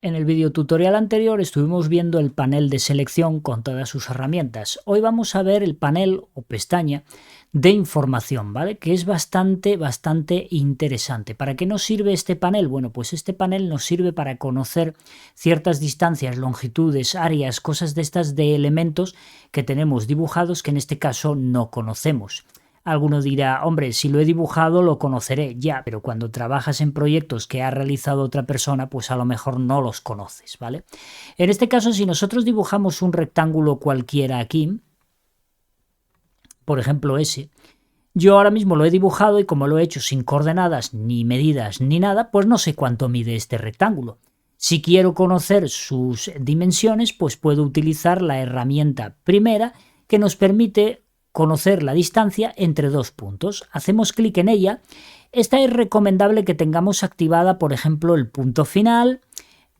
En el video tutorial anterior estuvimos viendo el panel de selección con todas sus herramientas. Hoy vamos a ver el panel o pestaña de información, ¿vale? Que es bastante interesante. ¿Para qué nos sirve este panel? Bueno, pues este panel nos sirve para conocer ciertas distancias, longitudes, áreas, cosas de estas de elementos que tenemos dibujados que en este caso no conocemos. Alguno dirá, hombre, si lo he dibujado lo conoceré, ya, pero cuando trabajas en proyectos que ha realizado otra persona, pues a lo mejor no los conoces, ¿vale? En este caso, si nosotros dibujamos un rectángulo cualquiera aquí, por ejemplo ese, yo ahora mismo lo he dibujado y como lo he hecho sin coordenadas, ni medidas, ni nada, pues no sé cuánto mide este rectángulo. Si quiero conocer sus dimensiones, pues puedo utilizar la herramienta primera que nos permite conocer la distancia entre dos puntos. Hacemos clic en ella. Esta es recomendable que tengamos activada, por ejemplo, el punto final.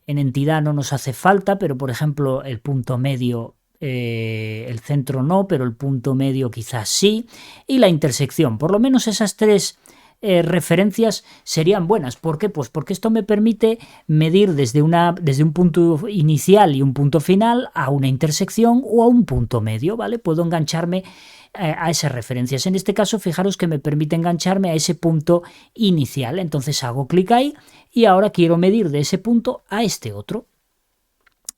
En entidad no nos hace falta, pero por ejemplo el punto medio, el centro no, pero el punto medio quizás sí. Y la intersección. Por lo menos esas tres referencias serían buenas. ¿Por qué? Pues porque esto me permite medir desde un punto inicial y un punto final a una intersección o a un punto medio, ¿vale? Puedo engancharme a esas referencias. En este caso, fijaros que me permite engancharme a ese punto inicial. Entonces hago clic ahí y ahora quiero medir de ese punto a este otro.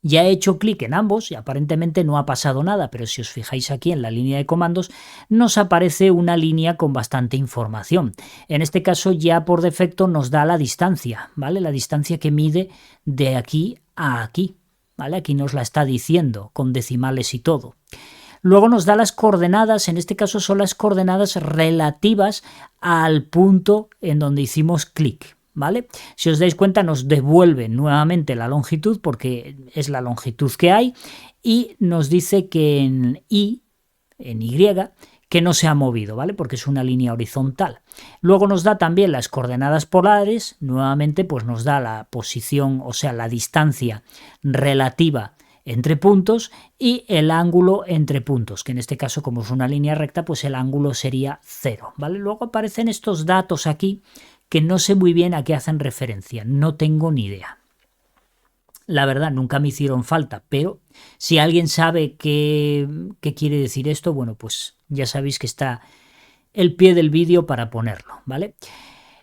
Ya he hecho clic en ambos y aparentemente no ha pasado nada, pero si os fijáis aquí en la línea de comandos nos aparece una línea con bastante información. En este caso ya por defecto nos da la distancia, ¿vale? La distancia que mide de aquí a aquí, ¿vale? Aquí nos la está diciendo con decimales y todo. Luego nos da las coordenadas, en este caso son las coordenadas relativas al punto en donde hicimos clic, ¿vale? Si os dais cuenta nos devuelve nuevamente la longitud porque es la longitud que hay y nos dice que en Y, que no se ha movido, ¿vale? Porque es una línea horizontal. Luego nos da también las coordenadas polares, nuevamente pues nos da la posición, o sea, la distancia relativa entre puntos y el ángulo entre puntos, que en este caso como es una línea recta, pues el ángulo sería 0, ¿vale? Luego aparecen estos datos aquí que no sé muy bien a qué hacen referencia, no tengo ni idea. La verdad, nunca me hicieron falta, pero si alguien sabe qué quiere decir esto, bueno, pues ya sabéis que está el pie del vídeo para ponerlo, ¿vale?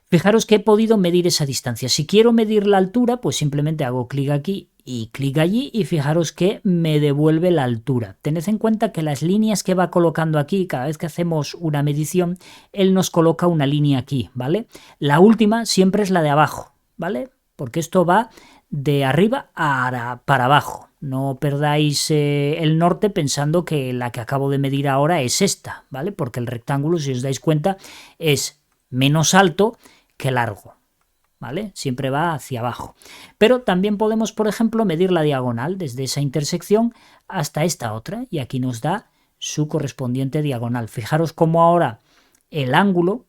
Fijaros que he podido medir esa distancia. Si quiero medir la altura, pues simplemente hago clic aquí y clic allí y fijaros que me devuelve la altura. Tened en cuenta que las líneas que va colocando aquí, cada vez que hacemos una medición, él nos coloca una línea aquí, ¿vale? La última siempre es la de abajo, ¿vale? Porque esto va de arriba para abajo. No perdáis el norte pensando que la que acabo de medir ahora es esta, ¿vale? Porque el rectángulo, si os dais cuenta, es menos alto que largo, ¿vale? Siempre va hacia abajo. Pero también podemos, por ejemplo, medir la diagonal desde esa intersección hasta esta otra y aquí nos da su correspondiente diagonal. Fijaros cómo ahora el ángulo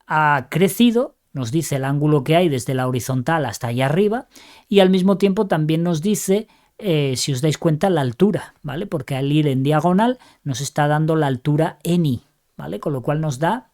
ha crecido, nos dice el ángulo que hay desde la horizontal hasta allá arriba y al mismo tiempo también nos dice, si os dais cuenta, la altura, ¿vale? Porque al ir en diagonal nos está dando la altura en Y, ¿vale? Con lo cual nos da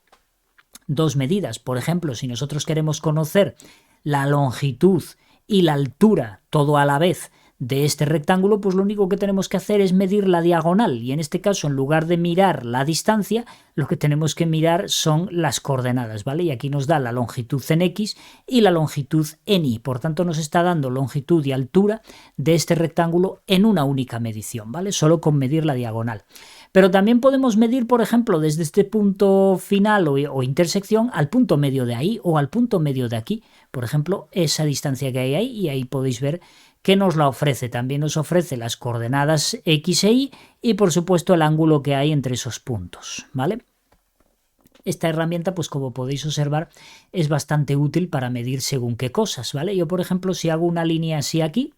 dos medidas. Por ejemplo, si nosotros queremos conocer la longitud y la altura todo a la vez de este rectángulo, pues lo único que tenemos que hacer es medir la diagonal y en este caso, en lugar de mirar la distancia, lo que tenemos que mirar son las coordenadas, ¿vale? Y aquí nos da la longitud en X y la longitud en Y. Por tanto, nos está dando longitud y altura de este rectángulo en una única medición, ¿vale? Solo con medir la diagonal. Pero también podemos medir, por ejemplo, desde este punto final o intersección al punto medio de ahí o al punto medio de aquí. Por ejemplo, esa distancia que hay ahí y ahí podéis ver que nos la ofrece. También nos ofrece las coordenadas X e Y y, por supuesto, el ángulo que hay entre esos puntos, ¿vale? Esta herramienta, pues como podéis observar, es bastante útil para medir según qué cosas, ¿vale? Yo, por ejemplo, si hago una línea así aquí,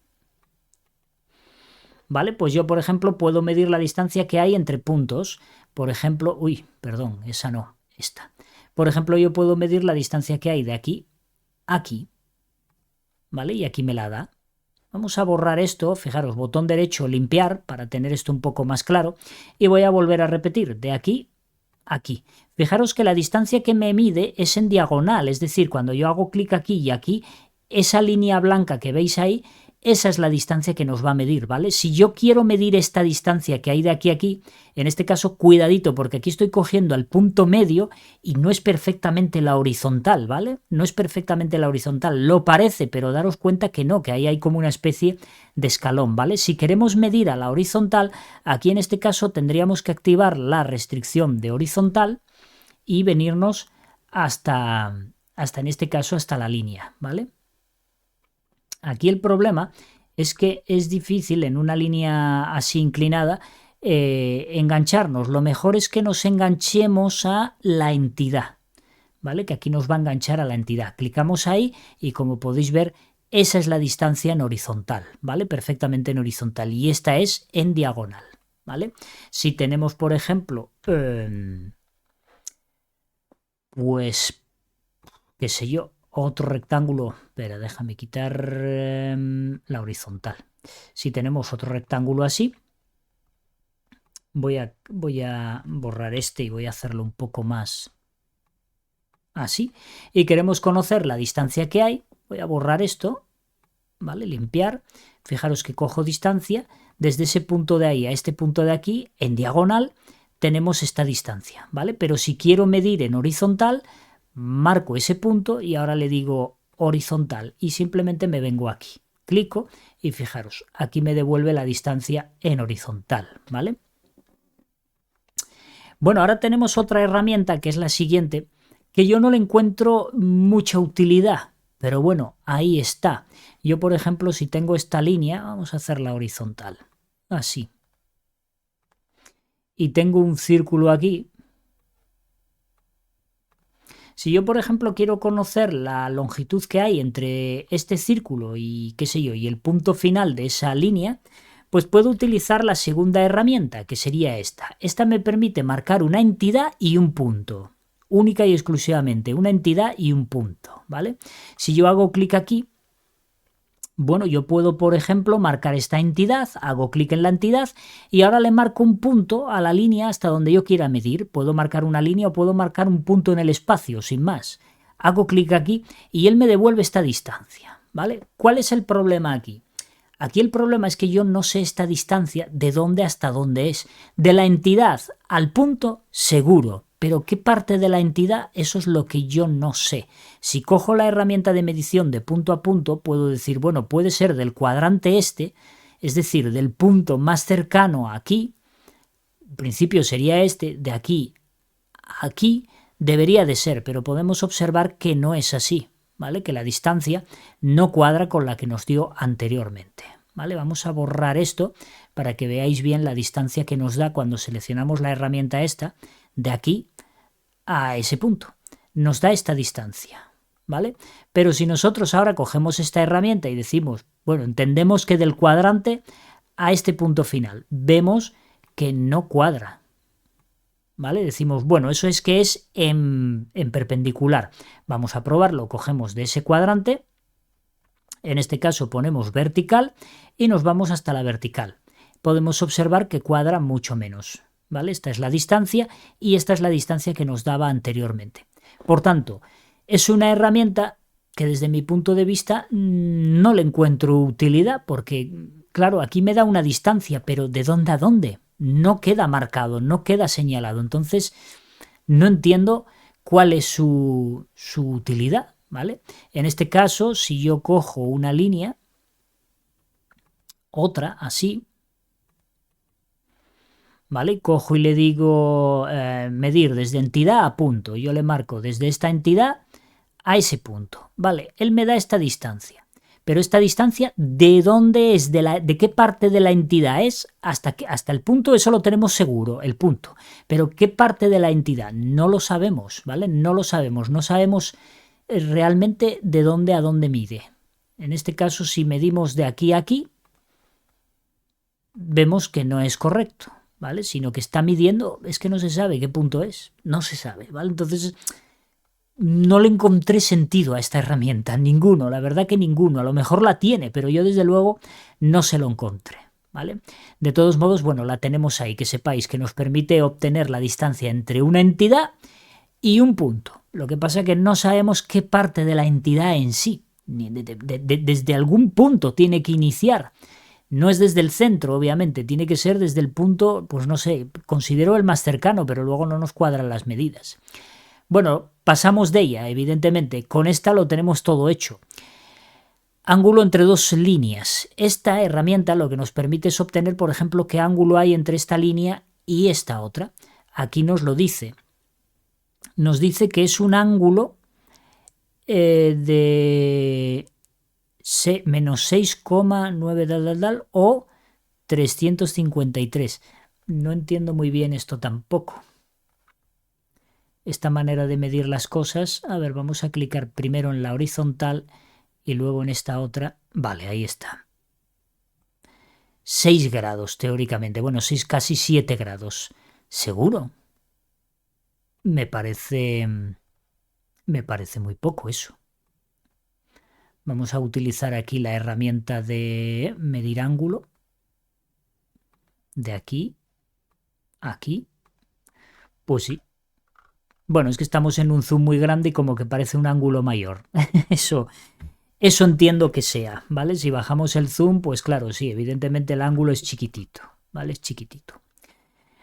¿vale? Pues yo, por ejemplo, puedo medir la distancia que hay entre puntos. Por ejemplo, uy, perdón, esa no, esta. Por ejemplo, yo puedo medir la distancia que hay de aquí a aquí, ¿vale? Y aquí me la da. Vamos a borrar esto, fijaros, botón derecho, limpiar, para tener esto un poco más claro. Y voy a volver a repetir, de aquí a aquí. Fijaros que la distancia que me mide es en diagonal, es decir, cuando yo hago clic aquí y aquí, esa línea blanca que veis ahí esa es la distancia que nos va a medir, ¿vale? Si yo quiero medir esta distancia que hay de aquí a aquí, en este caso, cuidadito, porque aquí estoy cogiendo al punto medio y no es perfectamente la horizontal, ¿vale? No es perfectamente la horizontal, lo parece, pero daros cuenta que no, que ahí hay como una especie de escalón, ¿vale? Si queremos medir a la horizontal, aquí en este caso tendríamos que activar la restricción de horizontal y venirnos hasta en este caso, hasta la línea, ¿vale? Aquí el problema es que es difícil en una línea así inclinada engancharnos. Lo mejor es que nos enganchemos a la entidad, ¿vale? Que aquí nos va a enganchar a la entidad. Clicamos ahí y como podéis ver, esa es la distancia en horizontal, ¿vale? Perfectamente en horizontal. Y esta es en diagonal, ¿vale? Si tenemos, por ejemplo, pues, qué sé yo, otro rectángulo, espera, déjame quitar la horizontal. Si tenemos otro rectángulo así, voy a borrar este y voy a hacerlo un poco más así. Y queremos conocer la distancia que hay, voy a borrar esto, ¿vale? Limpiar, fijaros que cojo distancia, desde ese punto de ahí a este punto de aquí, en diagonal, tenemos esta distancia, ¿vale? Pero si quiero medir en horizontal, marco ese punto y ahora le digo horizontal y simplemente me vengo aquí. Clico y fijaros, aquí me devuelve la distancia en horizontal, ¿vale? Bueno, ahora tenemos otra herramienta que es la siguiente, que yo no le encuentro mucha utilidad, pero bueno, ahí está. Yo, por ejemplo, si tengo esta línea, vamos a hacerla horizontal, así. Y tengo un círculo aquí. Si yo, por ejemplo, quiero conocer la longitud que hay entre este círculo y qué sé yo, y el punto final de esa línea, pues puedo utilizar la segunda herramienta, que sería esta. Esta me permite marcar una entidad y un punto. Única y exclusivamente, una entidad y un punto, ¿vale? Si yo hago clic aquí, bueno, yo puedo, por ejemplo, marcar esta entidad, hago clic en la entidad y ahora le marco un punto a la línea hasta donde yo quiera medir. Puedo marcar una línea o puedo marcar un punto en el espacio, sin más. Hago clic aquí y él me devuelve esta distancia, ¿vale? ¿Cuál es el problema aquí? Aquí el problema es que yo no sé esta distancia de dónde hasta dónde es. De la entidad al punto, seguro. Pero ¿qué parte de la entidad? Eso es lo que yo no sé. Si cojo la herramienta de medición de punto a punto, puedo decir, bueno, puede ser del cuadrante este, es decir, del punto más cercano a aquí, en principio sería este, de aquí a aquí, debería de ser, pero podemos observar que no es así, ¿vale? Que la distancia no cuadra con la que nos dio anteriormente, ¿vale? Vamos a borrar esto para que veáis bien la distancia que nos da cuando seleccionamos la herramienta esta, de aquí a ese punto. Nos da esta distancia, ¿vale? Pero si nosotros ahora cogemos esta herramienta y decimos, bueno, entendemos que del cuadrante a este punto final, vemos que no cuadra, ¿vale? Decimos, bueno, eso es que es en perpendicular. Vamos a probarlo, cogemos de ese cuadrante, en este caso ponemos vertical y nos vamos hasta la vertical. Podemos observar que cuadra mucho menos, ¿vale? Esta es la distancia y esta es la distancia que nos daba anteriormente. Por tanto, es una herramienta que desde mi punto de vista no le encuentro utilidad porque, claro, aquí me da una distancia, pero ¿de dónde a dónde? No queda marcado, no queda señalado. Entonces, no entiendo cuál es su utilidad, ¿vale? En este caso, si yo cojo una línea, otra así, ¿vale? Cojo y le digo medir desde entidad a punto. Yo le marco desde esta entidad a ese punto, ¿vale? Él me da esta distancia. Pero esta distancia, ¿de dónde es? ¿De qué parte de la entidad es? Hasta el punto, eso lo tenemos seguro, el punto. Pero ¿qué parte de la entidad? No lo sabemos, ¿vale? No lo sabemos. No sabemos realmente de dónde a dónde mide. En este caso, si medimos de aquí a aquí, vemos que no es correcto, ¿vale? Sino que está midiendo, es que no se sabe qué punto es. No se sabe, ¿vale? Entonces, no le encontré sentido a esta herramienta, ninguno, la verdad que ninguno. A lo mejor la tiene, pero yo desde luego no se lo encontré, ¿vale? De todos modos, bueno, la tenemos ahí, que sepáis que nos permite obtener la distancia entre una entidad y un punto. Lo que pasa es que no sabemos qué parte de la entidad en sí. Desde algún punto tiene que iniciar. No es desde el centro, obviamente, tiene que ser desde el punto, pues no sé, considero el más cercano, pero luego no nos cuadran las medidas. Bueno, pasamos de ella, evidentemente. Con esta lo tenemos todo hecho. Ángulo entre dos líneas. Esta herramienta lo que nos permite es obtener, por ejemplo, qué ángulo hay entre esta línea y esta otra. Aquí nos lo dice. Nos dice que es un ángulo de menos 6,9 o 353. No entiendo muy bien esto tampoco. Esta manera de medir las cosas. A ver, vamos a clicar primero en la horizontal y luego en esta otra. Vale, ahí está. 6 grados teóricamente. Bueno, 6, casi 7 grados. ¿Seguro? Me parece muy poco eso. Vamos a utilizar aquí la herramienta de medir ángulo. De aquí a aquí. Pues sí. Bueno, es que estamos en un zoom muy grande y como que parece un ángulo mayor. Eso entiendo que sea, ¿vale? Si bajamos el zoom, pues claro, sí, evidentemente el ángulo es chiquitito, ¿vale? Es chiquitito.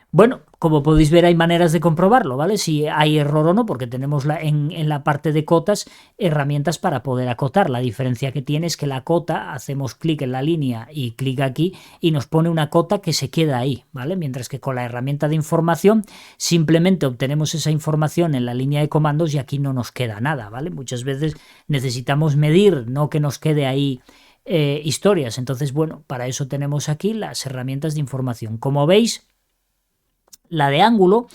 Bueno, como podéis ver hay maneras de comprobarlo, ¿vale? Si hay error o no, porque tenemos en la parte de cotas herramientas para poder acotar. La diferencia que tiene es que la cota, hacemos clic en la línea y clic aquí y nos pone una cota que se queda ahí, ¿vale? Mientras que con la herramienta de información simplemente obtenemos esa información en la línea de comandos y aquí no nos queda nada, ¿vale? Muchas veces necesitamos medir, no que nos quede ahí historias. Entonces, bueno, para eso tenemos aquí las herramientas de información. Como veis, la de ángulo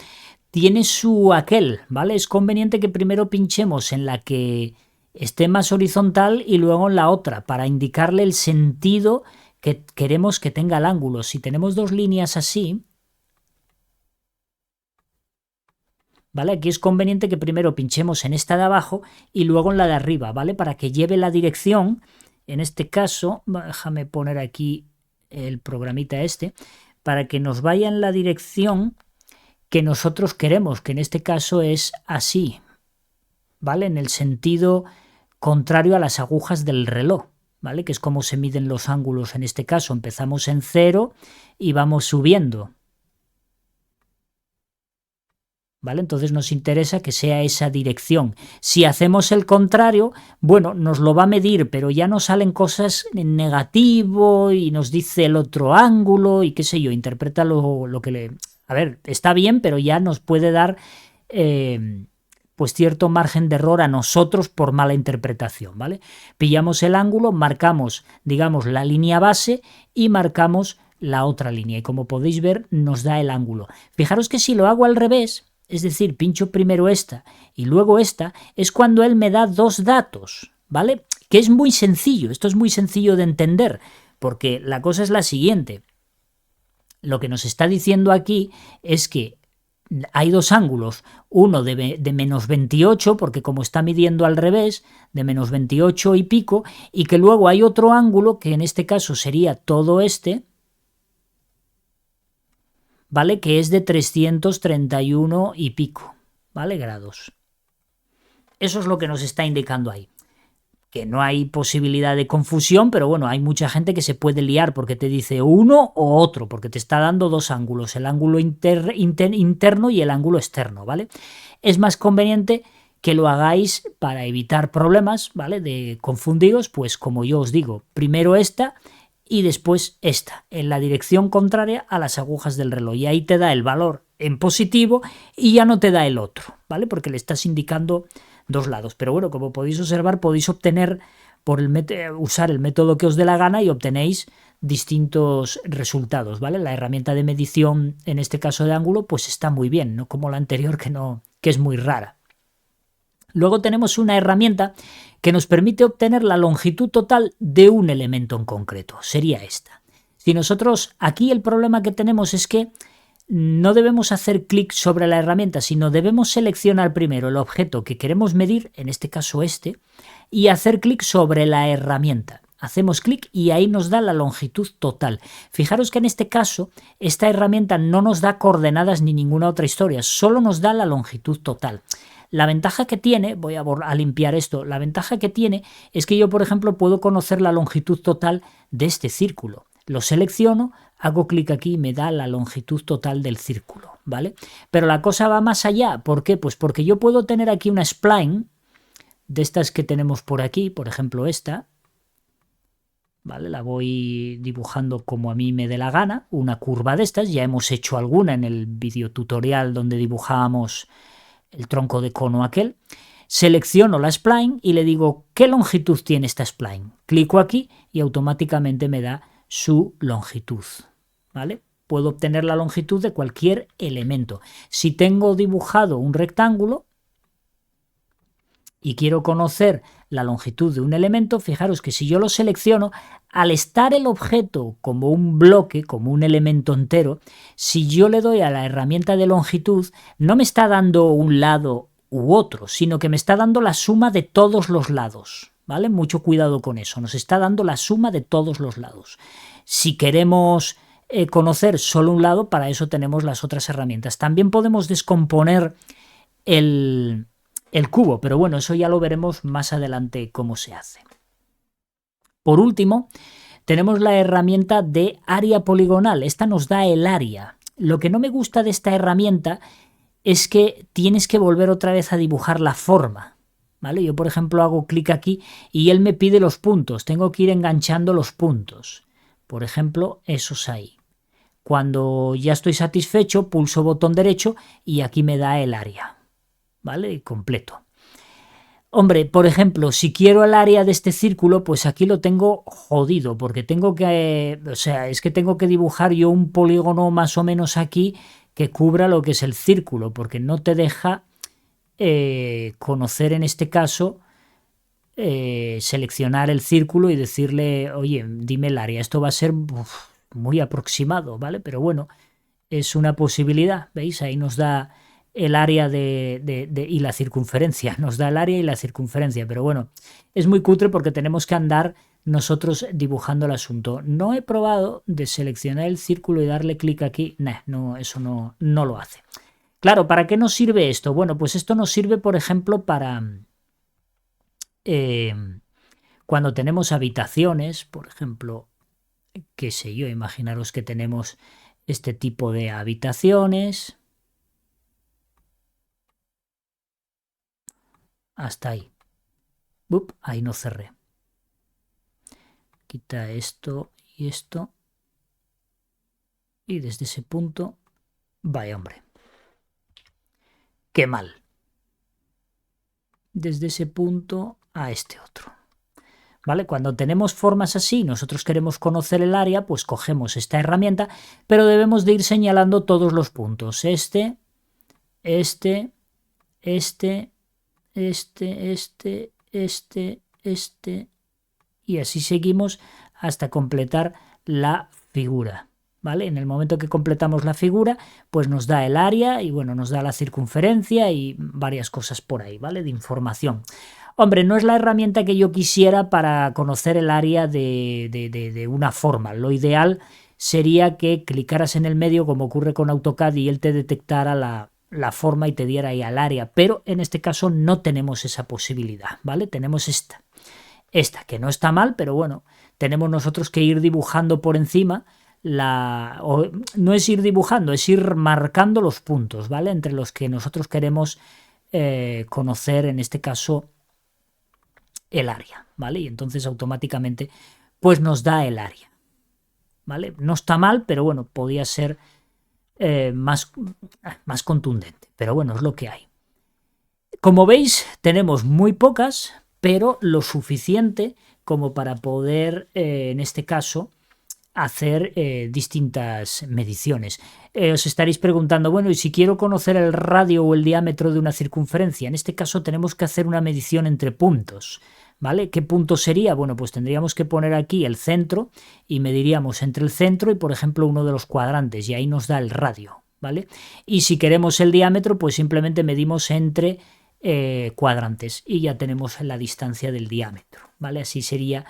tiene su aquel, ¿vale? Es conveniente que primero pinchemos en la que esté más horizontal y luego en la otra para indicarle el sentido que queremos que tenga el ángulo. Si tenemos dos líneas así, ¿vale? Aquí es conveniente que primero pinchemos en esta de abajo y luego en la de arriba, ¿vale? Para que lleve la dirección. En este caso, déjame poner aquí el programita este, para que nos vaya en la dirección que nosotros queremos, que en este caso es así, ¿vale? En el sentido contrario a las agujas del reloj, ¿vale? Que es como se miden los ángulos en este caso. Empezamos en 0 y vamos subiendo, ¿vale? Entonces nos interesa que sea esa dirección. Si hacemos el contrario, bueno, nos lo va a medir, pero ya nos salen cosas en negativo y nos dice el otro ángulo y qué sé yo, interpreta lo que le... A ver, está bien, pero ya nos puede dar pues cierto margen de error a nosotros por mala interpretación, ¿vale? Pillamos el ángulo, marcamos, digamos, la línea base y marcamos la otra línea. Y como podéis ver, nos da el ángulo. Fijaros que si lo hago al revés, es decir, pincho primero esta y luego esta, es cuando él me da dos datos, ¿vale? Que es muy sencillo, esto es muy sencillo de entender, porque la cosa es la siguiente. Lo que nos está diciendo aquí es que hay dos ángulos, uno de menos 28, porque como está midiendo al revés, de menos 28 y pico, y que luego hay otro ángulo, que en este caso sería todo este, ¿vale? Que es de 331 y pico, ¿vale? Grados. Eso es lo que nos está indicando ahí. Que no hay posibilidad de confusión, pero bueno, hay mucha gente que se puede liar porque te dice uno o otro, porque te está dando dos ángulos, el ángulo interno y el ángulo externo, ¿vale? Es más conveniente que lo hagáis para evitar problemas, ¿vale? De confundiros, pues como yo os digo, primero esta y después esta, en la dirección contraria a las agujas del reloj. Y ahí te da el valor en positivo y ya no te da el otro, ¿vale? Porque le estás indicando dos lados. Pero bueno, como podéis observar, podéis obtener usar el método que os dé la gana y obtenéis distintos resultados, ¿vale? La herramienta de medición, en este caso de ángulo, pues está muy bien, no como la anterior que es muy rara. Luego tenemos una herramienta que nos permite obtener la longitud total de un elemento en concreto. Sería esta. Si nosotros, aquí el problema que tenemos es que no debemos hacer clic sobre la herramienta, sino debemos seleccionar primero el objeto que queremos medir, en este caso este, y hacer clic sobre la herramienta. Hacemos clic y ahí nos da la longitud total. Fijaros que en este caso esta herramienta no nos da coordenadas ni ninguna otra historia, solo nos da la longitud total. La ventaja que tiene, voy a limpiar esto, la ventaja que tiene es que yo, por ejemplo, puedo conocer la longitud total de este círculo. Lo selecciono, hago clic aquí y me da la longitud total del círculo, ¿vale? Pero la cosa va más allá. ¿Por qué? Pues porque yo puedo tener aquí una spline de estas que tenemos por aquí, por ejemplo esta, ¿vale? La voy dibujando como a mí me dé la gana, una curva de estas, ya hemos hecho alguna en el videotutorial donde dibujábamos el tronco de cono aquel. Selecciono la spline y le digo ¿qué longitud tiene esta spline? Clico aquí y automáticamente me da su longitud, ¿vale? Puedo obtener la longitud de cualquier elemento. Si tengo dibujado un rectángulo y quiero conocer la longitud de un elemento, fijaros que si yo lo selecciono, al estar el objeto como un bloque, como un elemento entero, si yo le doy a la herramienta de longitud, no me está dando un lado u otro, sino que me está dando la suma de todos los lados, ¿vale? Mucho cuidado con eso, nos está dando la suma de todos los lados. Si queremos conocer solo un lado, para eso tenemos las otras herramientas. También podemos descomponer el cubo, pero bueno, eso ya lo veremos más adelante cómo se hace. Por último, tenemos la herramienta de área poligonal. Esta nos da el área. Lo que no me gusta de esta herramienta es que tienes que volver otra vez a dibujar la forma, ¿vale? Yo, por ejemplo, hago clic aquí y él me pide los puntos. Tengo que ir enganchando los puntos. Por ejemplo, esos ahí. Cuando ya estoy satisfecho, pulso botón derecho y aquí me da el área, ¿vale? Completo. Hombre, por ejemplo, si quiero el área de este círculo, pues aquí lo tengo jodido, porque tengo que, es que tengo que dibujar yo un polígono más o menos aquí que cubra lo que es el círculo, porque no te deja conocer en este caso, seleccionar el círculo y decirle, oye, dime el área. Esto va a ser muy aproximado, ¿vale? Pero bueno, es una posibilidad, ¿veis? Ahí nos da el área y la circunferencia, nos da el área y la circunferencia, pero bueno, es muy cutre porque tenemos que andar nosotros dibujando el asunto. No he probado de seleccionar el círculo y darle clic aquí, no, eso no lo hace. Claro, ¿para qué nos sirve esto? Bueno, pues esto nos sirve, por ejemplo, para cuando tenemos habitaciones, por ejemplo, qué sé yo, imaginaros que tenemos este tipo de habitaciones. Hasta ahí. Ahí no cerré. Quita esto y esto. Y desde ese punto, vaya hombre. Qué mal. Desde ese punto a este otro. ¿Vale? Cuando tenemos formas así, nosotros queremos conocer el área, pues cogemos esta herramienta, pero debemos de ir señalando todos los puntos. Este, y así seguimos hasta completar la figura, ¿vale? En el momento que completamos la figura, pues nos da el área y bueno, nos da la circunferencia y varias cosas por ahí, ¿vale? De información. Hombre, no es la herramienta que yo quisiera para conocer el área de una forma. Lo ideal sería que clicaras en el medio, como ocurre con AutoCAD, y él te detectara la forma y te diera ahí al área, pero en este caso no tenemos esa posibilidad, ¿vale? Tenemos esta que no está mal, pero bueno, tenemos nosotros que ir dibujando por encima, no es ir dibujando, es ir marcando los puntos, ¿vale? Entre los que nosotros queremos conocer, en este caso, el área, ¿vale? Y entonces automáticamente pues nos da el área, ¿vale? No está mal, pero bueno, podía ser más contundente, pero bueno, es lo que hay. Como veis, tenemos muy pocas, pero lo suficiente como para poder, en este caso, hacer distintas mediciones. Os estaréis preguntando, bueno, ¿y si quiero conocer el radio o el diámetro de una circunferencia? En este caso tenemos que hacer una medición entre puntos, ¿vale? ¿Qué punto sería? Bueno, pues tendríamos que poner aquí el centro y mediríamos entre el centro y, por ejemplo, uno de los cuadrantes y ahí nos da el radio, ¿vale? Y si queremos el diámetro, pues simplemente medimos entre cuadrantes y ya tenemos la distancia del diámetro, ¿vale? Así sería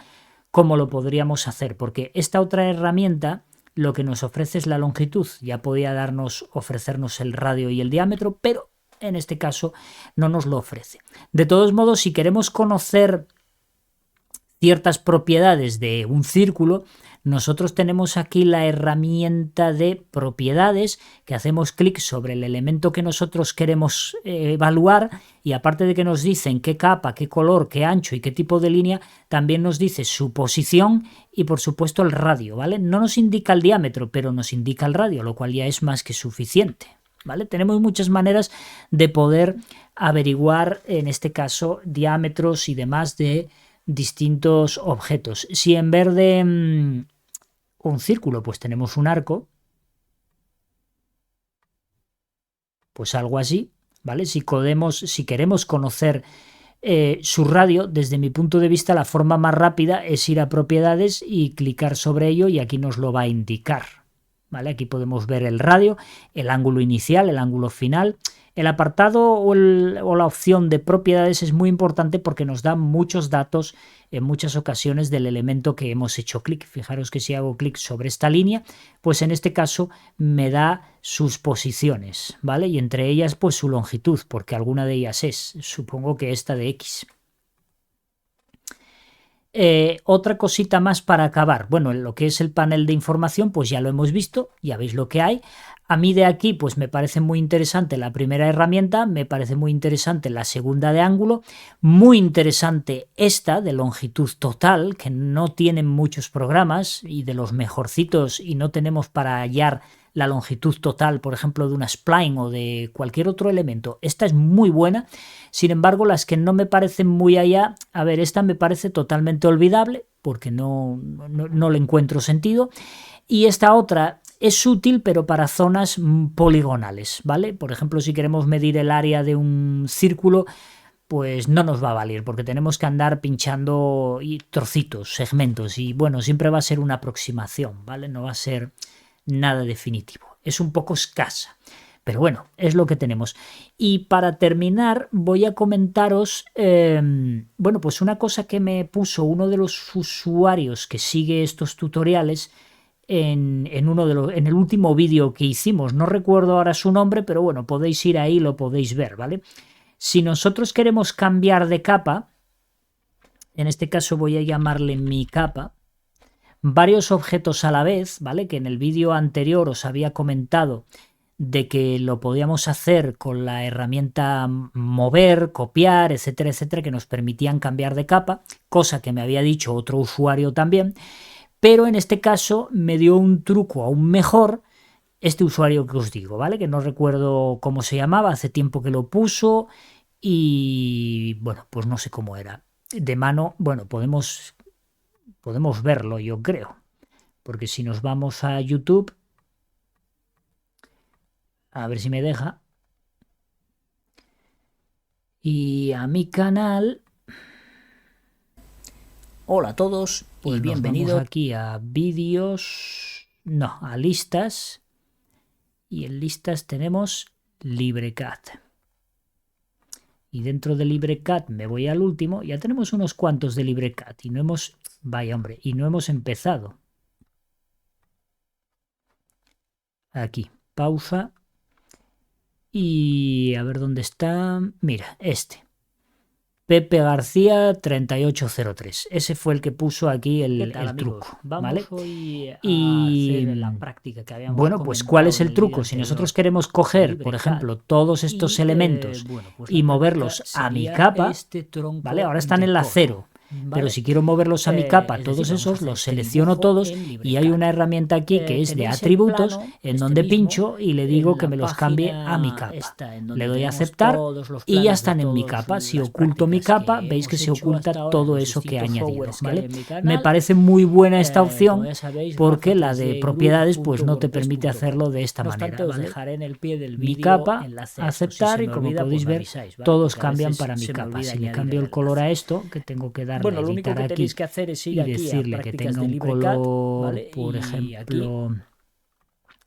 como lo podríamos hacer, porque esta otra herramienta lo que nos ofrece es la longitud, ya podía ofrecernos el radio y el diámetro, pero en este caso no nos lo ofrece. De todos modos, si queremos conocer ciertas propiedades de un círculo, nosotros tenemos aquí la herramienta de propiedades, que hacemos clic sobre el elemento que nosotros queremos evaluar, y aparte de que nos dicen qué capa, qué color, qué ancho y qué tipo de línea, también nos dice su posición y por supuesto el radio, ¿vale? No nos indica el diámetro, pero nos indica el radio, lo cual ya es más que suficiente, ¿vale? Tenemos muchas maneras de poder averiguar, en este caso, diámetros y demás de distintos objetos. Si en vez de un círculo pues tenemos un arco, pues algo así, ¿vale? Si queremos conocer su radio, desde mi punto de vista la forma más rápida es ir a propiedades y clicar sobre ello, y aquí nos lo va a indicar, ¿vale? Aquí podemos ver el radio, el ángulo inicial, el ángulo final. El apartado o la opción de propiedades es muy importante porque nos da muchos datos en muchas ocasiones del elemento que hemos hecho clic. Fijaros que si hago clic sobre esta línea, pues en este caso me da sus posiciones, ¿vale? Y entre ellas pues su longitud, porque alguna de ellas es, supongo que esta de X. Otra cosita más para acabar. Bueno, en lo que es el panel de información, pues ya lo hemos visto, ya veis lo que hay. A mí de aquí pues me parece muy interesante la primera herramienta, me parece muy interesante la segunda de ángulo, muy interesante esta de longitud total, que no tienen muchos programas y de los mejorcitos, y no tenemos para hallar la longitud total, por ejemplo, de una spline o de cualquier otro elemento. Esta es muy buena. Sin embargo, las que no me parecen muy allá, a ver, esta me parece totalmente olvidable porque no le encuentro sentido. Y esta otra es útil, pero para zonas poligonales, ¿vale? Por ejemplo, si queremos medir el área de un círculo, pues no nos va a valer porque tenemos que andar pinchando trocitos, segmentos, y bueno, siempre va a ser una aproximación, ¿vale? No va a ser nada definitivo. Es un poco escasa, pero bueno, es lo que tenemos. Y para terminar voy a comentaros, bueno, pues una cosa que me puso uno de los usuarios que sigue estos tutoriales en el último vídeo que hicimos. No recuerdo ahora su nombre, pero bueno, podéis ir ahí, lo podéis ver, ¿vale? Si nosotros queremos cambiar de capa, en este caso voy a llamarle mi capa, varios objetos a la vez, ¿vale? Que en el vídeo anterior os había comentado de que lo podíamos hacer con la herramienta mover, copiar, etcétera, etcétera, que nos permitían cambiar de capa, cosa que me había dicho otro usuario también, pero en este caso me dio un truco aún mejor este usuario que os digo, ¿vale? Que no recuerdo cómo se llamaba, hace tiempo que lo puso y bueno, pues no sé cómo era. De mano, bueno, podemos verlo, yo creo, porque si nos vamos a YouTube, a ver si me deja, y a mi canal, hola a todos, pues y bienvenidos aquí a vídeos, no, a listas, y en listas tenemos LibreCAD. Y dentro de LibreCAD me voy al último, ya tenemos unos cuantos de LibreCAD y no hemos, vaya hombre, y no hemos empezado. Aquí, pausa. Y a ver dónde está. Mira, este. Pepe García 3803. Ese fue el que puso aquí el truco. ¿Vale? Hoy a hacer la práctica que habíamos bueno, pues ¿cuál es el truco? Si nosotros queremos coger, por ejemplo, todos estos elementos y moverlos a mi capa, ¿vale? Ahora están en la 0. ¿Vale? Pero si quiero moverlos a mi capa, todos esos los selecciono todos, y hay una herramienta aquí que es de atributos, en donde pincho y le digo que me los cambie a mi capa. Le doy a aceptar y ya están en mi capa. Si oculto mi capa, veis que se oculta todo eso que he añadido, ¿vale? Me parece muy buena esta opción porque la de propiedades pues no te permite hacerlo de esta manera, ¿vale? Mi capa, aceptar, y como podéis ver, todos cambian para mi capa. Si le cambio el color a esto, que tengo que dar, bueno, lo único que tenéis que hacer es ir y decirle que tenga un color, ¿vale? Por ejemplo,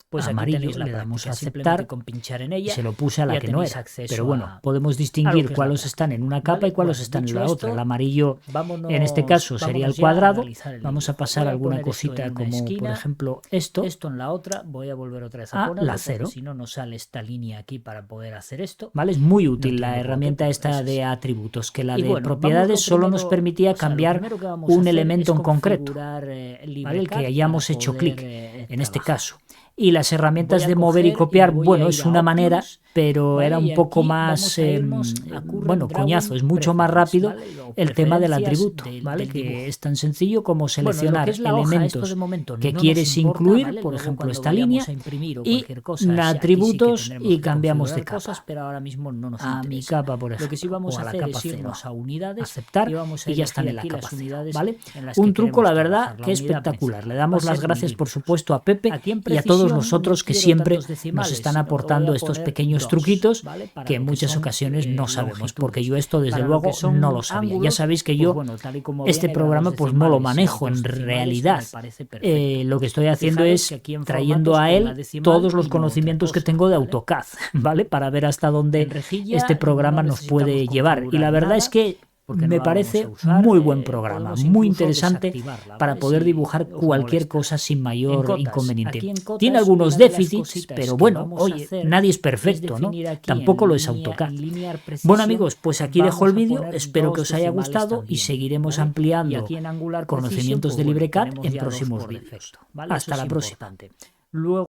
pues amarillo, aquí le damos a aceptar con pinchar en ella y se lo puse a la que no era. Pero bueno, a podemos distinguir que es cuáles la están en una capa ¿vale? y cuáles Bueno, están en dicho la esto, otra. El amarillo vámonos, en este caso sería el vámonos ya a cuadrado. analizar el Vamos a vídeo. pasar Voy a alguna poner esto cosita en una como por esquina, ejemplo esto en la otra, voy a volver otra vez a a ponerlo, la 0. si no nos sale esta línea aquí para poder hacer esto. ¿Vale? Es muy No útil la entiendo por qué, herramienta pero esta es de así. atributos, que la Y de bueno, propiedades solo nos permitía lo cambiar primero que vamos a un hacer elemento es en concreto, configurar, ¿vale? El LibreCAD que hayamos para hecho poder, clic en trabajar. este caso. Y las Voy herramientas a de mover y coger copiar, me voy bueno, a es ir a una manera, Options, pero ¿vale? era Y un poco aquí más, vamos a irnos a Current bueno, coñazo, Drawing es mucho más Preference, rápido ¿vale? O el tema del preferencias atributo, ¿vale? del Que dibujo. es tan sencillo como Bueno, lo seleccionar que es la hoja, esto elementos de momento que no quieres nos importa, incluir, ¿vale? por Luego ejemplo cuando esta vayamos línea, a imprimir o y cualquier cosa, aquí sí que atributos tendremos y que cambiamos de configurar cosas, capa pero ahora mismo no nos a mi interesa. capa, por ejemplo, Lo que sí vamos o a a la hacer capa es 0, irnos a unidades aceptar, y vamos a y ya están en elegir la aquí capa las 0, unidades ¿vale? en las Un que truco, queremos la verdad, trabajar. La que unidad espectacular. Le principal va a damos las ser gracias, por milímetros. supuesto, a Pepe Aquí en y a todos precisión los no otros que quiero siempre tantos nos decimales, están sino que voy aportando a estos poner pequeños 2, truquitos ¿vale? Para que en lo que muchas son, ocasiones no sabemos, porque longitudes. yo esto desde Para lo luego que son no lo sabía. Ya ángulos, sabéis que pues yo bueno, tal y como este viene, programa grados pues no lo decimales y manejo. En otros decimales, realidad me parece perfecto. lo que estoy haciendo Fijaros es que aquí en trayendo formatos a con la él decimal todos los y no otra conocimientos que cosa, tengo de ¿vale? AutoCAD, ¿vale? Para ver hasta dónde En rejilla este programa no nos necesitamos puede llevar. Y la configurar verdad es nada, que porque me no la vamos parece a usar. muy buen programa, Podemos muy incluso interesante desactivarla, para ¿vale? poder Si dibujar os cualquier molesta. cosa sin En mayor cotas, inconveniente. aquí en cotas, Tiene algunos una de las déficits, cositas pero que bueno, vamos a oye, hacer nadie es es perfecto, ¿no? definir aquí Tampoco en lo es línea- AutoCAD. en linear Bueno precision, amigos, pues aquí dejo el vamos a vídeo, poner espero que dos os haya decimales gustado y también, seguiremos ¿vale? Y ampliando aquí en angular conocimientos precision, de pues bueno, LibreCAD tenemos en ya dos próximos por vídeos. defecto, ¿vale? Eso Hasta es la próxima. importante. Luego